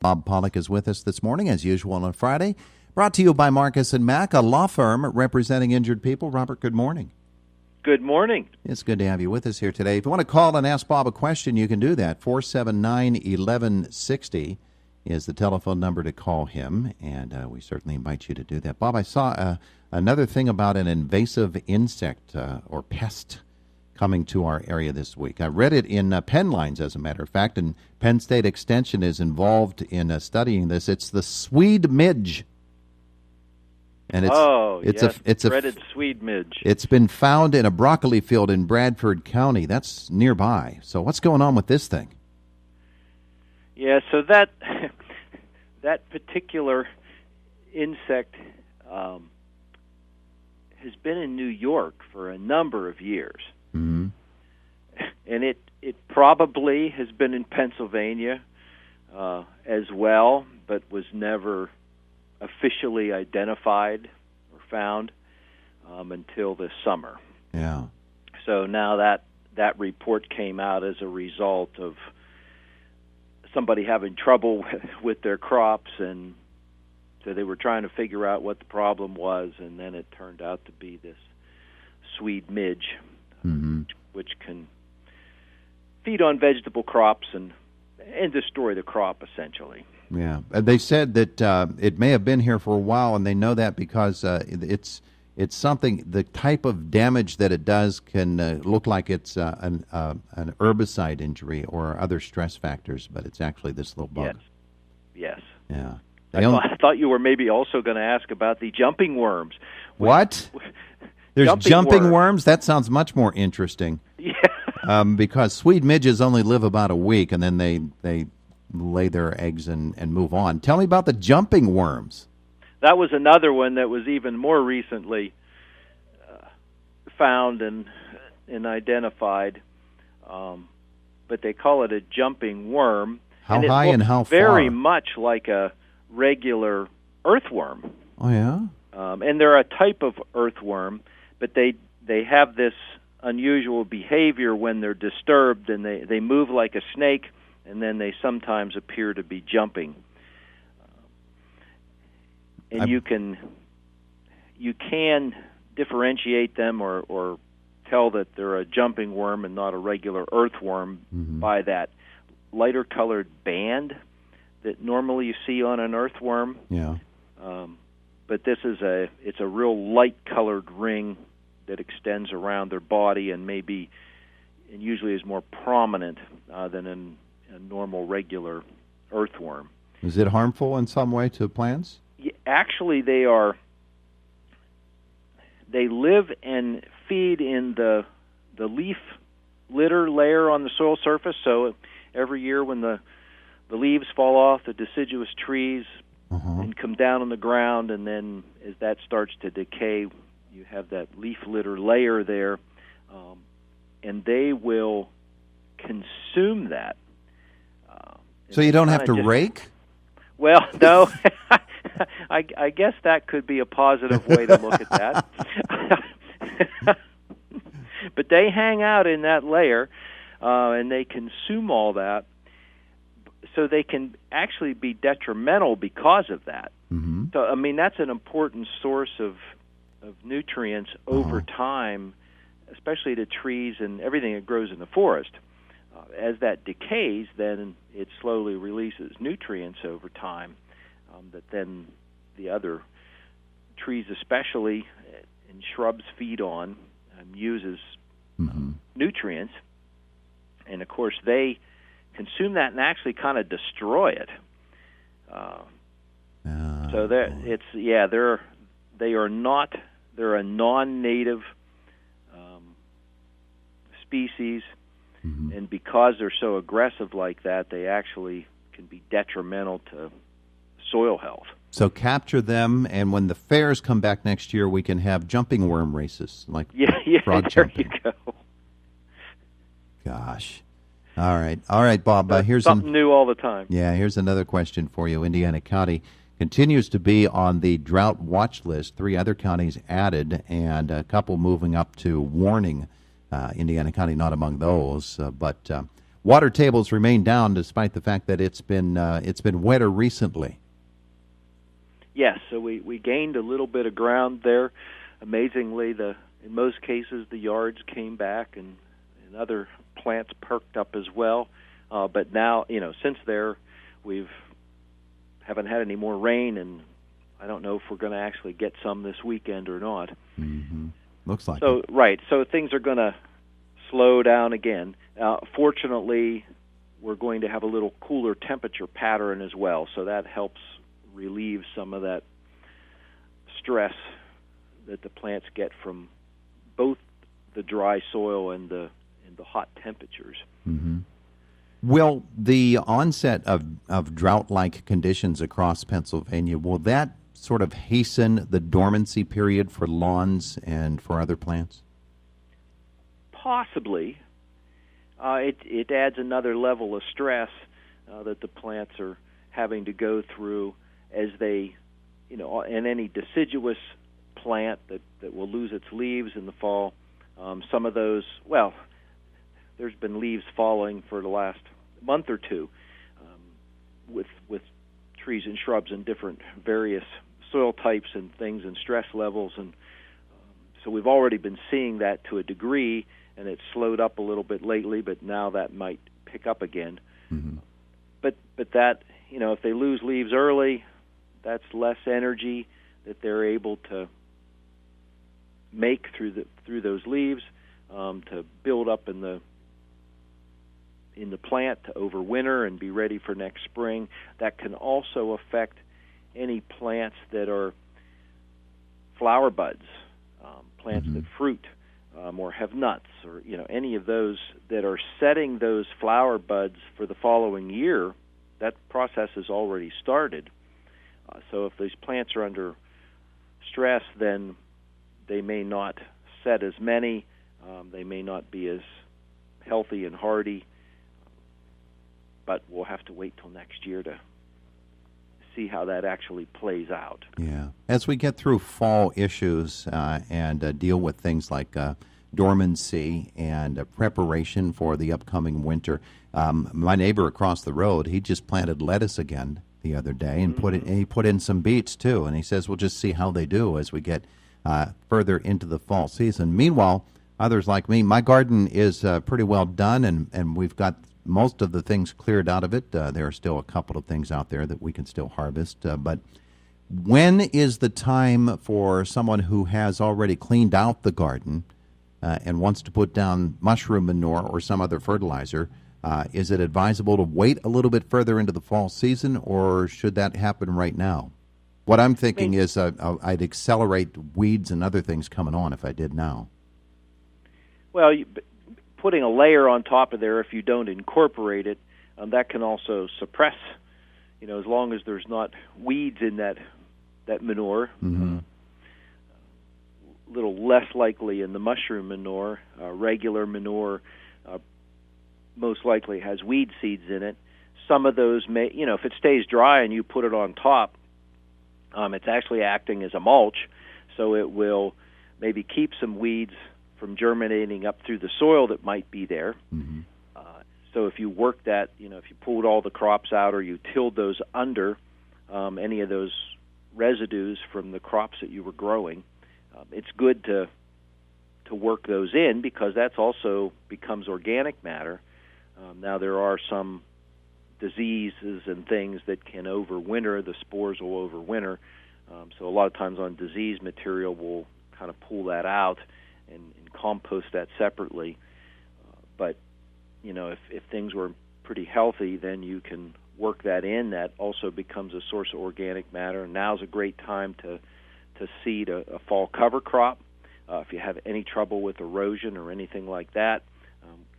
Bob Pollock is with us this morning, as usual on a Friday. Brought to you by Marcus & Mack, a law firm representing injured people. Robert, good morning. Good morning. It's good to have you with us here today. If you want to call and ask Bob a question, you can do that. 479-1160 is the telephone number to call him, and we certainly invite you to do that. Bob, I saw another thing about an invasive insect or pest coming to our area this week. I read it in Penn Lines, as a matter of fact, and Penn State Extension is involved in studying this. It's the Swede midge. And it's dreaded Swede midge. It's been found in a broccoli field in Bradford County. That's nearby. So what's going on with this thing? Yeah, so that particular insect has been in New York for a number of years. Mm-hmm. And it probably has been in Pennsylvania as well, but was never officially identified or found until this summer. Yeah. So now that report came out as a result of somebody having trouble with their crops, and so they were trying to figure out what the problem was, and then it turned out to be this Swede midge, mm-hmm. which can feed on vegetable crops and destroy the crop, essentially. Yeah. They said that it may have been here for a while, and they know that because it's something, the type of damage that it does can look like it's an herbicide injury or other stress factors, but it's actually this little bug. Yes. Yeah. I thought you were maybe also going to ask about the jumping worms. What? There's jumping worms? That sounds much more interesting. Yeah. Because Swede midges only live about a week, and then they lay their eggs and move on. Tell me about the jumping worms. That was another one that was even more recently found and identified, but they call it a jumping worm. How high and how far? Very much like a regular earthworm. Oh, yeah? And they're a type of earthworm, but they have this unusual behavior when they're disturbed, and they move like a snake, and then they sometimes appear to be jumping. And you can differentiate them or tell that they're a jumping worm and not a regular earthworm mm-hmm. by that lighter colored band that normally you see on an earthworm. Yeah. But this is it's a real light colored ring that extends around their body and usually is more prominent than a normal regular earthworm. Is it harmful in some way to plants? Actually, they live and feed in the leaf litter layer on the soil surface. So every year when the leaves fall off the deciduous trees uh-huh. and come down on the ground, and then as that starts to decay, you have that leaf litter layer there, and they will consume that. So you don't have to rake? Well, no. I guess that could be a positive way to look at that. But they hang out in that layer, and they consume all that, so they can actually be detrimental because of that. Mm-hmm. So, I mean, that's an important source of nutrients over time, especially to trees and everything that grows in the forest. As that decays, then it slowly releases nutrients over time that then the other trees, especially, and shrubs feed on and uses mm-hmm. nutrients. And, of course, they consume that and actually kind of destroy it. So they're a non-native species. Mm-hmm. And because they're so aggressive like that, they actually can be detrimental to soil health. So capture them, and when the fairs come back next year, we can have jumping worm races, like frog jumping. There you go. Gosh. All right, Bob. Here's something new all the time. Yeah, here's another question for you. Indiana County continues to be on the drought watch list. 3 other counties added, and a couple moving up to warning. Indiana County not among those. But water tables remain down despite the fact that it's been wetter recently. Yes, so we gained a little bit of ground there. Amazingly, in most cases the yards came back and other plants perked up as well. But now, since we haven't had any more rain, and I don't know if we're going to actually get some this weekend or not. Mm-hmm. Looks like so. it. Right, so things are going to slow down again. Fortunately, we're going to have a little cooler temperature pattern as well, so that helps relieve some of that stress that the plants get from both the dry soil and the hot temperatures. Mm-hmm. Will the onset of drought-like conditions across Pennsylvania, will that sort of hasten the dormancy period for lawns and for other plants? Possibly. It adds another level of stress that the plants are having to go through as they, and any deciduous plant that will lose its leaves in the fall. Some of those, there's been leaves falling for the last month or two with trees and shrubs in different various soil types and things and stress levels, and so we've already been seeing that to a degree, and it's slowed up a little bit lately, but now that might pick up again. Mm-hmm. But that, if they lose leaves early, that's less energy that they're able to make through those leaves to build up in the plant to overwinter and be ready for next spring. That can also affect any plants that are flower buds, plants mm-hmm. that fruit or have nuts, or any of those that are setting those flower buds for the following year. That process has already started. So if these plants are under stress, then they may not set as many. They may not be as healthy and hardy. But we'll have to wait till next year to see how that actually plays out. Yeah. As we get through fall issues and deal with things like dormancy and preparation for the upcoming winter, my neighbor across the road, he just planted lettuce again the other day and mm-hmm. he put in some beets too. And he says we'll just see how they do as we get further into the fall season. Meanwhile, others like me, my garden is pretty well done, and we've got most of the things cleared out of it. There are still a couple of things out there that we can still harvest. But when is the time for someone who has already cleaned out the garden and wants to put down mushroom manure or some other fertilizer? Is it advisable to wait a little bit further into the fall season, or should that happen right now? What I'm thinking is I'd accelerate weeds and other things coming on if I did now. Well, putting a layer on top of there, if you don't incorporate it, that can also suppress, as long as there's not weeds in that manure. Mm-hmm. A little less likely in the mushroom manure. Regular manure most likely has weed seeds in it. Some of those may, if it stays dry and you put it on top, it's actually acting as a mulch, so it will maybe keep some weeds from germinating up through the soil that might be there. Mm-hmm. So if you work that, if you pulled all the crops out or you tilled those under any of those residues from the crops that you were growing, it's good to work those in, because that's also becomes organic matter. Now there are some diseases and things that can overwinter. The spores will overwinter. So a lot of times on diseased material, we'll kind of pull that out and compost that separately. But, if things were pretty healthy, then you can work that in. That also becomes a source of organic matter. And now's a great time to seed a fall cover crop. If you have any trouble with erosion or anything like that,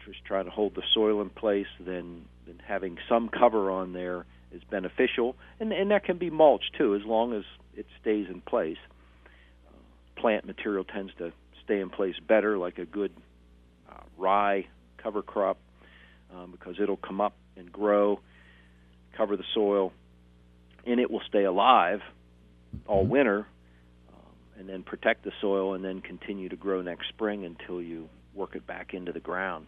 just trying to hold the soil in place, then having some cover on there is beneficial. And that can be mulch, too, as long as it stays in place. Plant material tends to stay in place better, like a good rye cover crop, because it'll come up and grow, cover the soil, and it will stay alive all winter, and then protect the soil, and then continue to grow next spring until you work it back into the ground.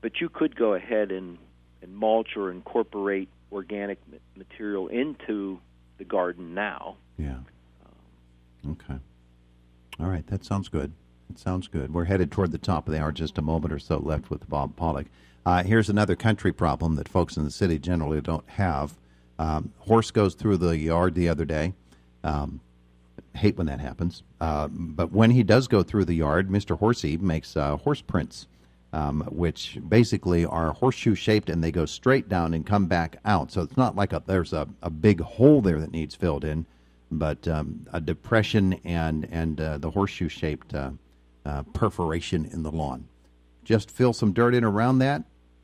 But you could go ahead and mulch or incorporate organic material into the garden now. Yeah. Okay. All right. That sounds good. It sounds good. We're headed toward the top of the hour, just a moment or so left with Bob Pollock. Here's another country problem that folks in the city generally don't have. Horse goes through the yard the other day. Hate when that happens. But when he does go through the yard, Mr. Horsey makes horse prints, which basically are horseshoe-shaped, and they go straight down and come back out. So it's not like there's a big hole there that needs filled in, but a depression and the horseshoe-shaped perforation in the lawn. Just fill some dirt in around that,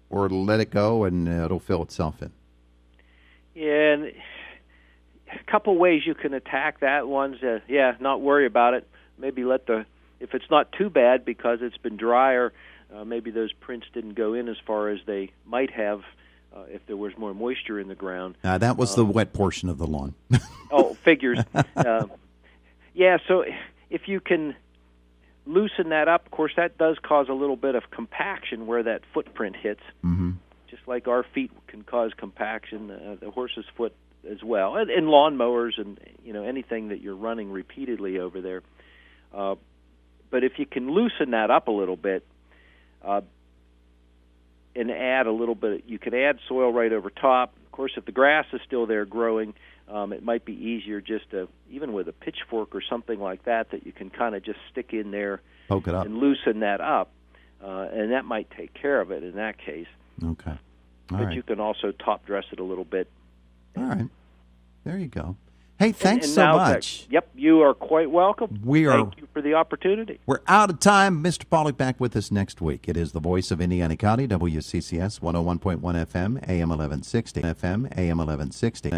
or let it go, and it'll fill itself in. Yeah, and a couple ways you can attack that. One's, not worry about it. Maybe if it's not too bad because it's been drier, maybe those prints didn't go in as far as they might have if there was more moisture in the ground. That was the wet portion of the lawn. Oh, figures. So if you can loosen that up, of course, that does cause a little bit of compaction where that footprint hits. Mm-hmm. Just like our feet can cause compaction, the horse's foot as well, and lawnmowers and anything that you're running repeatedly over there. But if you can loosen that up a little bit, and add a little bit, you can add soil right over top. Of course, if the grass is still there growing, it might be easier just to, even with a pitchfork or something like that you can kind of just stick in there, poke it up, and loosen that up, and that might take care of it in that case. Okay. But you can also top dress it a little bit. All right. There you go. Hey, thanks and so now, much. Yep, you are quite welcome. Thank you for the opportunity. We're out of time. Mr. Pollock back with us next week. It is the voice of Indiana County, WCCS 101.1 FM, AM 1160. FM, AM 1160.